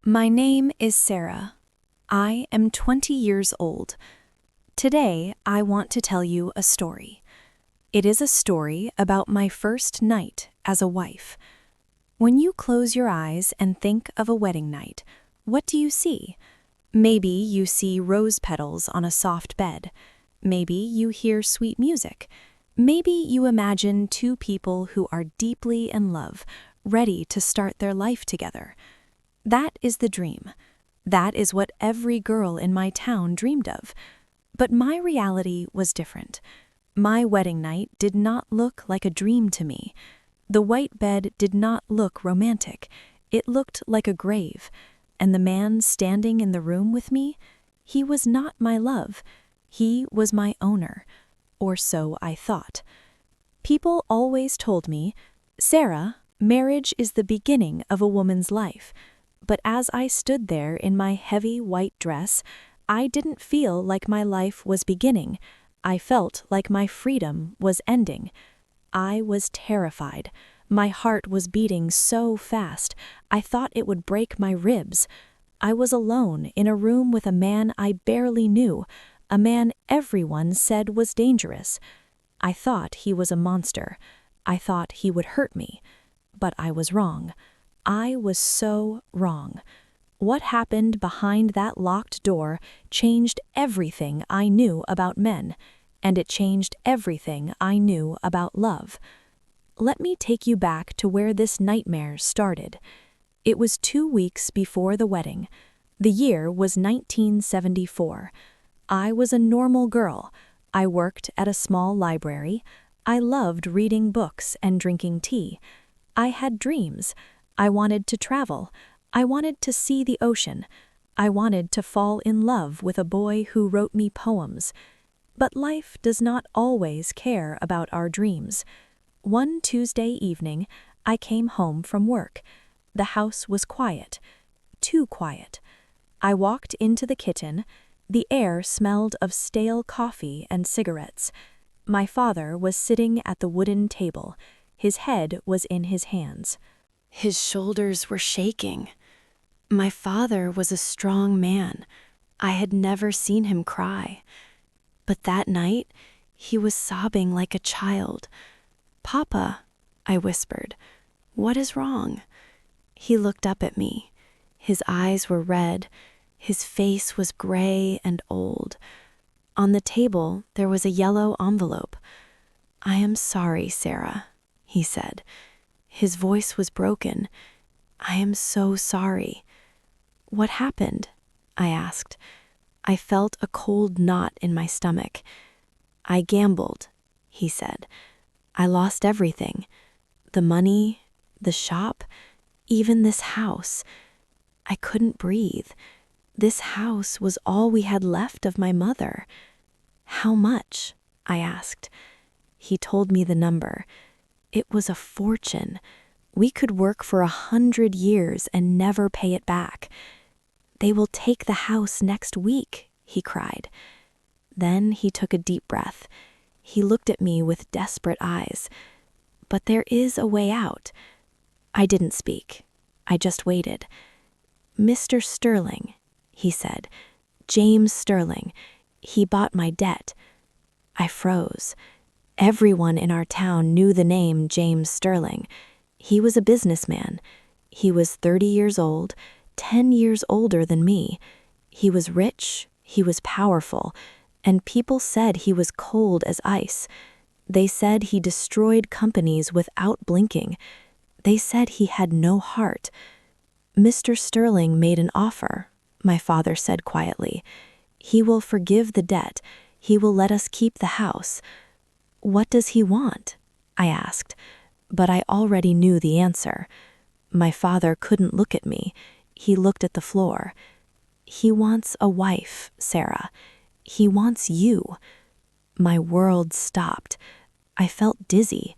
My name is Sarah. I am 20 years old. Today, I want to tell you a story. It is a story about my first night as a wife. When you close your eyes and think of a wedding night, what do you see? Maybe you see rose petals on a soft bed. Maybe you hear sweet music. Maybe you imagine two people who are deeply in love, ready to start their life together. That is the dream. That is what every girl in my town dreamed of. But my reality was different. My wedding night did not look like a dream to me. The white bed did not look romantic. It looked like a grave. And the man standing in the room with me, he was not my love. He was my owner. Or so I thought. People always told me, "Sarah, marriage is the beginning of a woman's life." But as I stood there in my heavy white dress, I didn't feel like my life was beginning. I felt like my freedom was ending. I was terrified. My heart was beating so fast, I thought it would break my ribs. I was alone in a room with a man I barely knew, a man everyone said was dangerous. I thought he was a monster. I thought he would hurt me. But I was wrong. I was so wrong. What happened behind that locked door changed everything I knew about men, and it changed everything I knew about love. Let me take you back to where this nightmare started. It was 2 weeks before the wedding. The year was 1974. I was a normal girl. I worked at a small library. I loved reading books and drinking tea. I had dreams. I wanted to travel. I wanted to see the ocean. I wanted to fall in love with a boy who wrote me poems. But life does not always care about our dreams. One Tuesday evening, I came home from work. The house was quiet. Too quiet. I walked into the kitchen. The air smelled of stale coffee and cigarettes. My father was sitting at the wooden table. His head was in his hands. His shoulders were shaking. My father was a strong man. I had never seen him cry. But that night, he was sobbing like a child. "Papa," I whispered, "what is wrong?" He looked up at me. His eyes were red. His face was gray and old. On the table, there was a yellow envelope. "I am sorry, Sarah," he said. His voice was broken. "I am so sorry." "What happened?" I asked. I felt a cold knot in my stomach. "I gambled," he said. "I lost everything. The money, the shop, even this house. I couldn't breathe. This house was all we had left of my mother." "How much?" I asked. He told me the number. It was a fortune. We could work for 100 years and never pay it back. "They will take the house next week," he cried. Then he took a deep breath. He looked at me with desperate eyes. "But there is a way out." I didn't speak. I just waited. "Mr. Sterling," he said. "James Sterling. He bought my debt." I froze. Everyone in our town knew the name James Sterling. He was a businessman. He was 30 years old, 10 years older than me. He was rich, he was powerful, and people said he was cold as ice. They said he destroyed companies without blinking. They said he had no heart. "Mr. Sterling made an offer," my father said quietly. "He will forgive the debt. He will let us keep the house." "What does he want?" I asked, but I already knew the answer. My father couldn't look at me. He looked at the floor. "He wants a wife, Sarah. He wants you." My world stopped. I felt dizzy.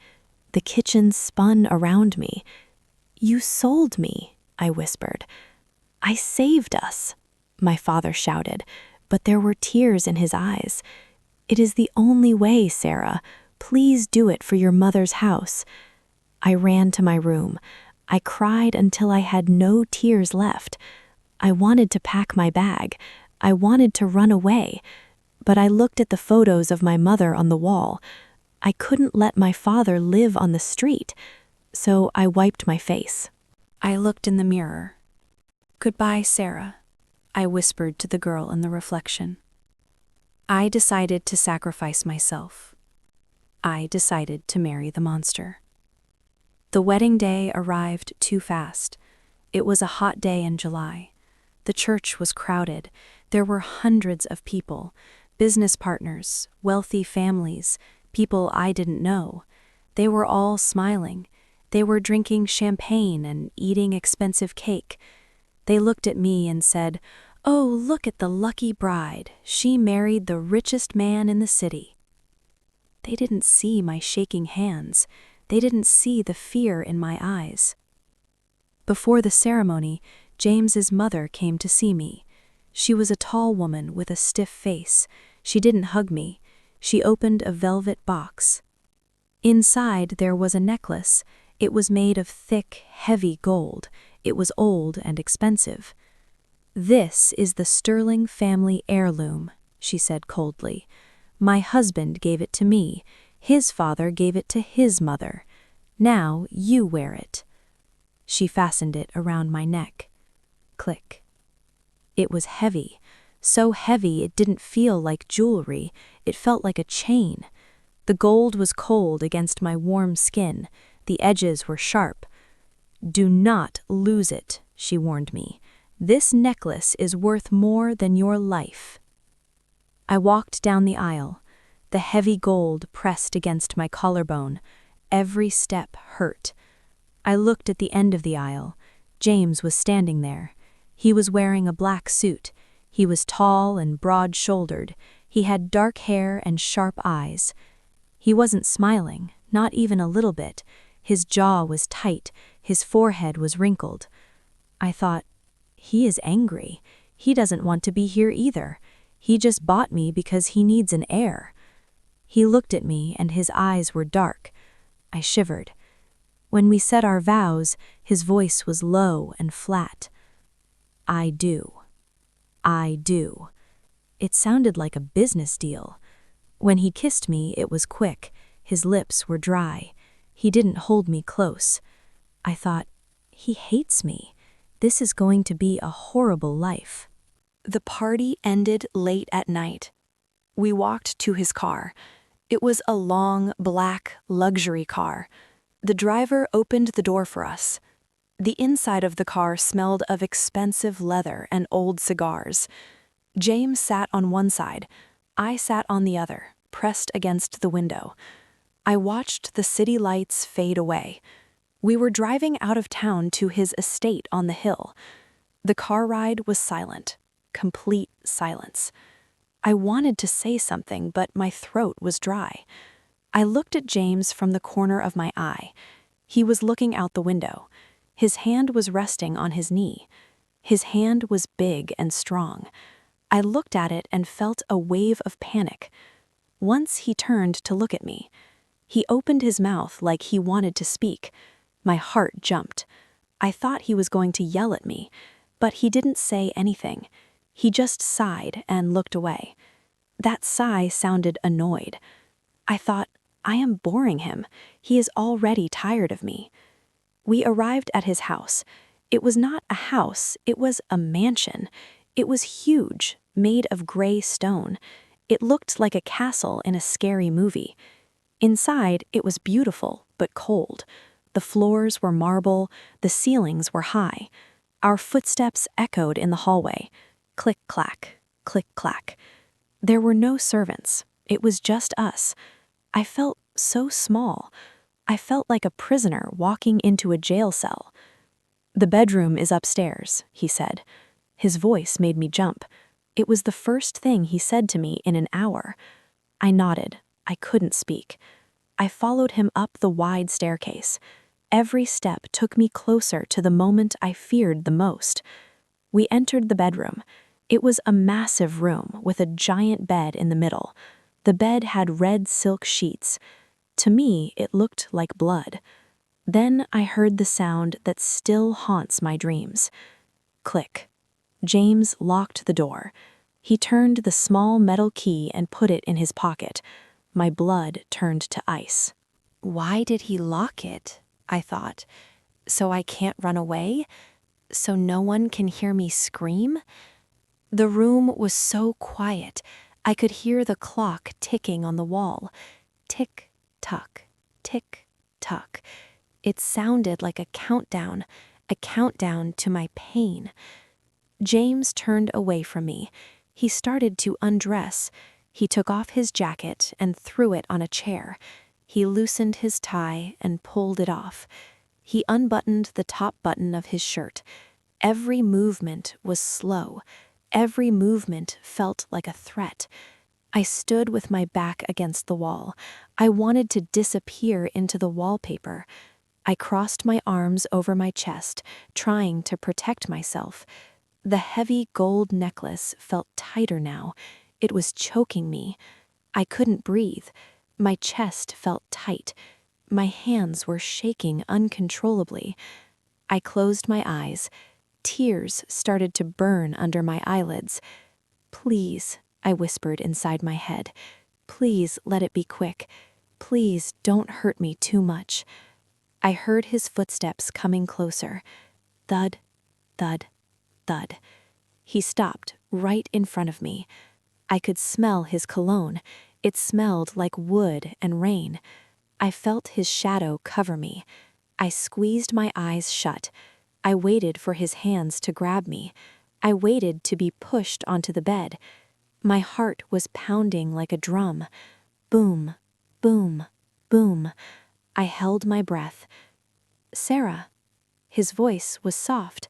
The kitchen spun around me. "You sold me," I whispered. "I saved us," my father shouted, but there were tears in his eyes. "It is the only way, Sarah. Please do it for your mother's house." I ran to my room. I cried until I had no tears left. I wanted to pack my bag. I wanted to run away. But I looked at the photos of my mother on the wall. I couldn't let my father live on the street, so I wiped my face. I looked in the mirror. "Goodbye, Sarah," I whispered to the girl in the reflection. I decided to sacrifice myself. I decided to marry the monster. The wedding day arrived too fast. It was a hot day in July. The church was crowded. There were hundreds of people, business partners, wealthy families, people I didn't know. They were all smiling. They were drinking champagne and eating expensive cake. They looked at me and said, "Oh, look at the lucky bride. She married the richest man in the city." They didn't see my shaking hands. They didn't see the fear in my eyes. Before the ceremony, James's mother came to see me. She was a tall woman with a stiff face. She didn't hug me. She opened a velvet box. Inside there was a necklace. It was made of thick, heavy gold. It was old and expensive. "This is the Sterling family heirloom," she said coldly. "My husband gave it to me. His father gave it to his mother. Now you wear it." She fastened it around my neck. Click. It was heavy. So heavy it didn't feel like jewelry. It felt like a chain. The gold was cold against my warm skin. The edges were sharp. "Do not lose it," she warned me. "This necklace is worth more than your life." I walked down the aisle. The heavy gold pressed against my collarbone. Every step hurt. I looked at the end of the aisle. James was standing there. He was wearing a black suit. He was tall and broad-shouldered. He had dark hair and sharp eyes. He wasn't smiling, not even a little bit. His jaw was tight. His forehead was wrinkled. I thought, he is angry. He doesn't want to be here either. He just bought me because he needs an heir. He looked at me and his eyes were dark. I shivered. When we said our vows, his voice was low and flat. "I do. I do." It sounded like a business deal. When he kissed me, it was quick. His lips were dry. He didn't hold me close. I thought, he hates me. This is going to be a horrible life. The party ended late at night. We walked to his car. It was a long, black, luxury car. The driver opened the door for us. The inside of the car smelled of expensive leather and old cigars. James sat on one side. I sat on the other, pressed against the window. I watched the city lights fade away. We were driving out of town to his estate on the hill. The car ride was silent, complete silence. I wanted to say something, but my throat was dry. I looked at James from the corner of my eye. He was looking out the window. His hand was resting on his knee. His hand was big and strong. I looked at it and felt a wave of panic. Once he turned to look at me. He opened his mouth like he wanted to speak. My heart jumped. I thought he was going to yell at me, but he didn't say anything. He just sighed and looked away. That sigh sounded annoyed. I thought, I am boring him. He is already tired of me. We arrived at his house. It was not a house, it was a mansion. It was huge, made of gray stone. It looked like a castle in a scary movie. Inside, it was beautiful, but cold. The floors were marble, the ceilings were high. Our footsteps echoed in the hallway. Click-clack, click-clack. There were no servants. It was just us. I felt so small. I felt like a prisoner walking into a jail cell. "The bedroom is upstairs," he said. His voice made me jump. It was the first thing he said to me in an hour. I nodded. I couldn't speak. I followed him up the wide staircase. Every step took me closer to the moment I feared the most. We entered the bedroom. It was a massive room with a giant bed in the middle. The bed had red silk sheets. To me, it looked like blood. Then I heard the sound that still haunts my dreams. Click, James locked the door. He turned the small metal key and put it in his pocket. My blood turned to ice. Why did he lock it? I thought. So I can't run away? So no one can hear me scream? The room was so quiet. I could hear the clock ticking on the wall. Tick, tock, tick, tock. It sounded like a countdown to my pain. James turned away from me. He started to undress. He took off his jacket and threw it on a chair. He loosened his tie and pulled it off. He unbuttoned the top button of his shirt. Every movement was slow. Every movement felt like a threat. I stood with my back against the wall. I wanted to disappear into the wallpaper. I crossed my arms over my chest, trying to protect myself. The heavy gold necklace felt tighter now. It was choking me. I couldn't breathe. My chest felt tight. My hands were shaking uncontrollably. I closed my eyes. Tears started to burn under my eyelids. "Please," I whispered inside my head. "Please let it be quick. Please don't hurt me too much." I heard his footsteps coming closer. Thud, thud, thud. He stopped right in front of me. I could smell his cologne. It smelled like wood and rain. I felt his shadow cover me. I squeezed my eyes shut. I waited for his hands to grab me. I waited to be pushed onto the bed. My heart was pounding like a drum. Boom, boom, boom. I held my breath. "Sarah." His voice was soft.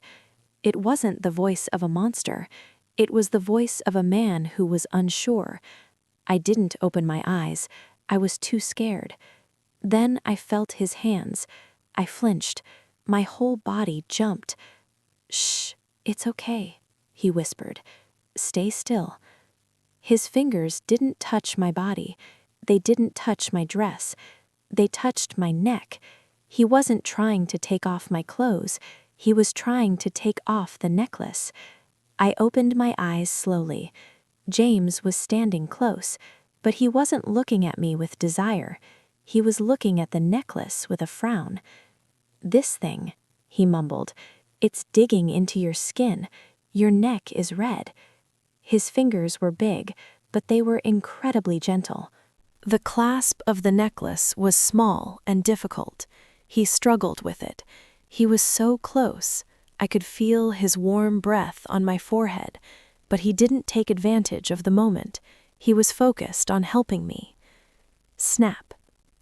It wasn't the voice of a monster. It was the voice of a man who was unsure. I didn't open my eyes. I was too scared. Then I felt his hands. I flinched. My whole body jumped. "Shh, it's okay," he whispered. "Stay still." His fingers didn't touch my body. They didn't touch my dress. They touched my neck. He wasn't trying to take off my clothes. He was trying to take off the necklace. I opened my eyes slowly. James was standing close, but he wasn't looking at me with desire. He was looking at the necklace with a frown. "This thing," he mumbled, "it's digging into your skin. Your neck is red." His fingers were big, but they were incredibly gentle. The clasp of the necklace was small and difficult. He struggled with it. He was so close. I could feel his warm breath on my forehead, but he didn't take advantage of the moment. He was focused on helping me. Snap.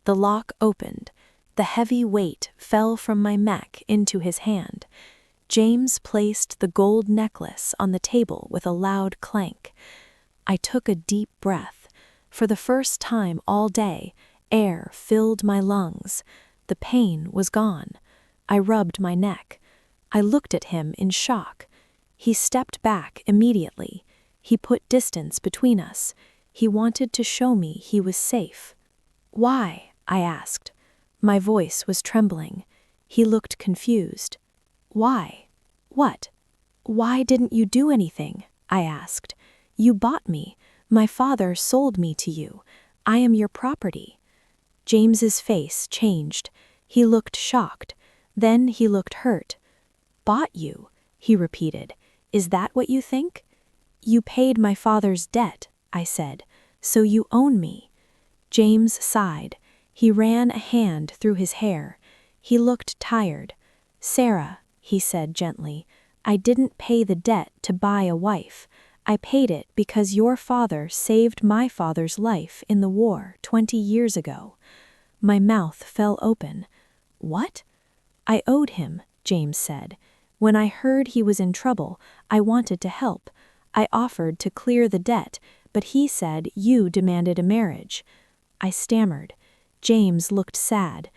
The lock opened. The heavy weight fell from my neck into his hand. James placed the gold necklace on the table with a loud clank. I took a deep breath. For the first time all day, air filled my lungs. The pain was gone. I rubbed my neck. I looked at him in shock. He stepped back immediately. He put distance between us. He wanted to show me he was safe. "Why?" I asked. My voice was trembling. He looked confused. "Why? What? Why didn't you do anything?" I asked. "You bought me. My father sold me to you. I am your property." James's face changed. He looked shocked. Then he looked hurt. "Bought you?" he repeated. "Is that what you think?" "You paid my father's debt," I said, "so you own me." James sighed. He ran a hand through his hair. He looked tired. "Sarah," he said gently, "I didn't pay the debt to buy a wife. I paid it because your father saved my father's life in the war 20 years ago." My mouth fell open. "What?" "I owed him," James said. "When I heard he was in trouble, I wanted to help. I offered to clear the debt, but he said you demanded a marriage." I stammered. James looked sad.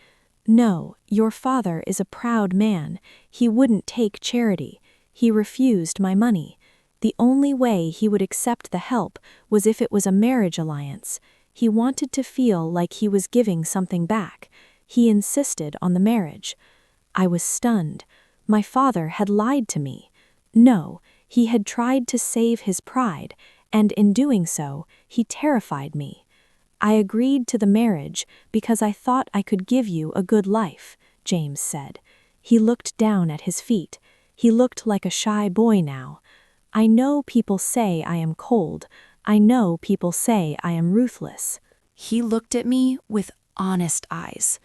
"No, your father is a proud man. He wouldn't take charity. He refused my money. The only way he would accept the help was if it was a marriage alliance. He wanted to feel like he was giving something back. He insisted on the marriage." I was stunned. My father had lied to me. No, He had tried to save his pride, and in doing so, he terrified me. I agreed to the marriage because I thought I could give you a good life, James said. He looked down at his feet. He looked like a shy boy now. I know people say I am cold. I know people say I am ruthless. He looked at me with honest eyes.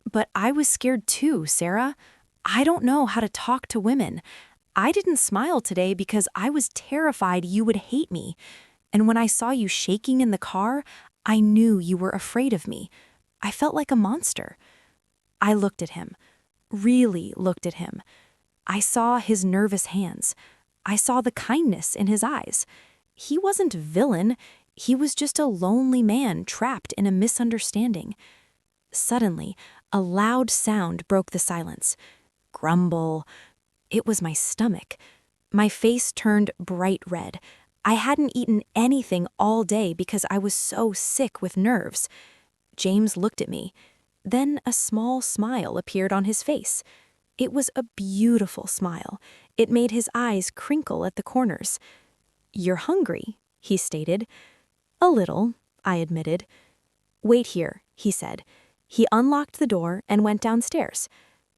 But I was scared too, Sarah. I don't know how to talk to women. I didn't smile today because I was terrified you would hate me. And when I saw you shaking in the car, I knew you were afraid of me. I felt like a monster. I looked at him, really looked at him. I saw his nervous hands. I saw the kindness in his eyes. He wasn't a villain. He was just a lonely man trapped in a misunderstanding. Suddenly, a loud sound broke the silence. Grumble. It was my stomach. My face turned bright red. I hadn't eaten anything all day because I was so sick with nerves. James looked at me. Then a small smile appeared on his face. It was a beautiful smile. It made his eyes crinkle at the corners. "You're hungry," he stated. "A little," I admitted. "Wait here," he said. He unlocked the door and went downstairs.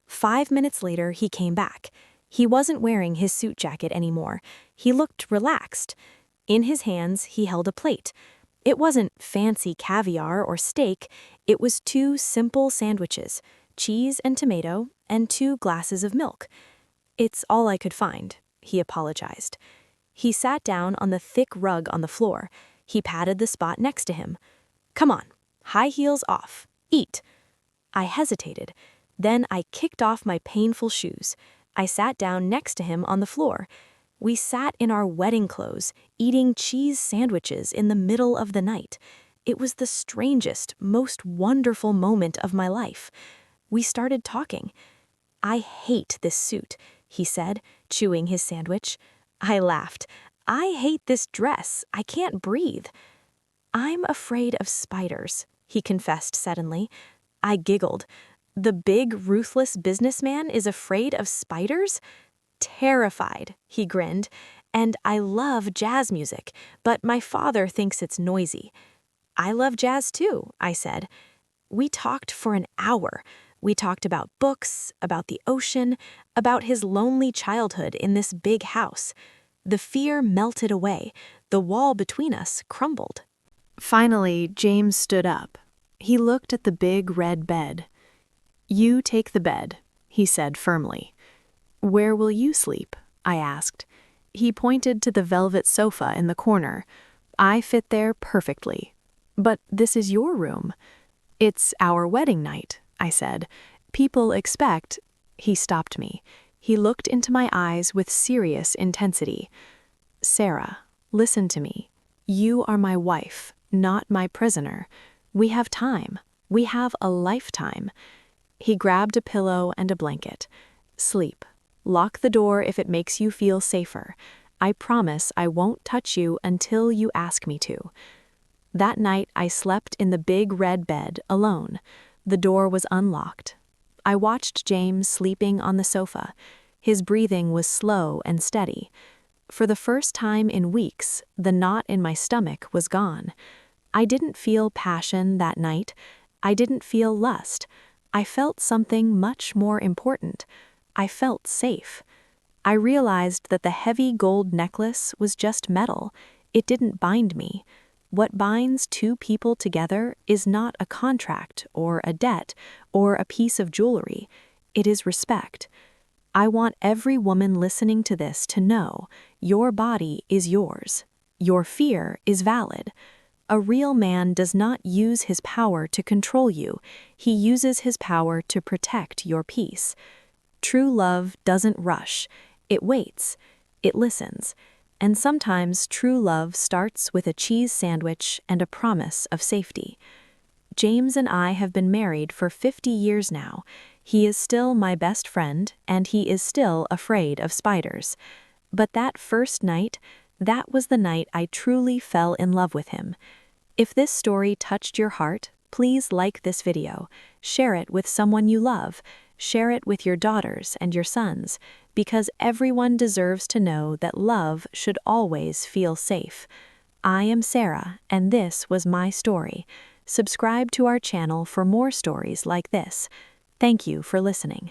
5 minutes later, he came back. He wasn't wearing his suit jacket anymore. He looked relaxed. In his hands, he held a plate. It wasn't fancy caviar or steak. It was 2 simple sandwiches, cheese and tomato, and 2 glasses of milk. "It's all I could find," he apologized. He sat down on the thick rug on the floor. He patted the spot next to him. "Come on, high heels off. Eat." I hesitated. Then I kicked off my painful shoes. I sat down next to him on the floor. We sat in our wedding clothes, eating cheese sandwiches in the middle of the night. It was the strangest, most wonderful moment of my life. We started talking. "I hate this suit," he said, chewing his sandwich. I laughed. "I hate this dress. I can't breathe." "I'm afraid of spiders," he confessed suddenly. I giggled. "The big, ruthless businessman is afraid of spiders?" "Terrified," he grinned. "And I love jazz music, but my father thinks it's noisy." "I love jazz too," I said. We talked for an hour. We talked about books, about the ocean, about his lonely childhood in this big house. The fear melted away. The wall between us crumbled. Finally, James stood up. He looked at the big red bed. "You take the bed," he said firmly. "Where will you sleep?" I asked. He pointed to the velvet sofa in the corner. "I fit there perfectly." "But this is your room." "It's our wedding night," I said. "People expect—" He stopped me. He looked into my eyes with serious intensity. "Sarah, listen to me. You are my wife, not my prisoner. We have time. We have a lifetime." He grabbed a pillow and a blanket. "Sleep. Lock the door if it makes you feel safer. I promise I won't touch you until you ask me to." That night I slept in the big red bed alone. The door was unlocked. I watched James sleeping on the sofa. His breathing was slow and steady. For the first time in weeks, the knot in my stomach was gone. I didn't feel passion that night. I didn't feel lust. I felt something much more important. I felt safe. I realized that the heavy gold necklace was just metal. It didn't bind me. What binds 2 people together is not a contract or a debt or a piece of jewelry. It is respect. I want every woman listening to this to know your body is yours. Your fear is valid. A real man does not use his power to control you. He uses his power to protect your peace. True love doesn't rush. It waits. It listens. And sometimes true love starts with a cheese sandwich and a promise of safety. James and I have been married for 50 years now. He is still my best friend, and he is still afraid of spiders. But that first night, that was the night I truly fell in love with him. If this story touched your heart, please like this video. Share it with someone you love. Share it with your daughters and your sons, because everyone deserves to know that love should always feel safe. I am Sarah, and this was my story. Subscribe to our channel for more stories like this. Thank you for listening.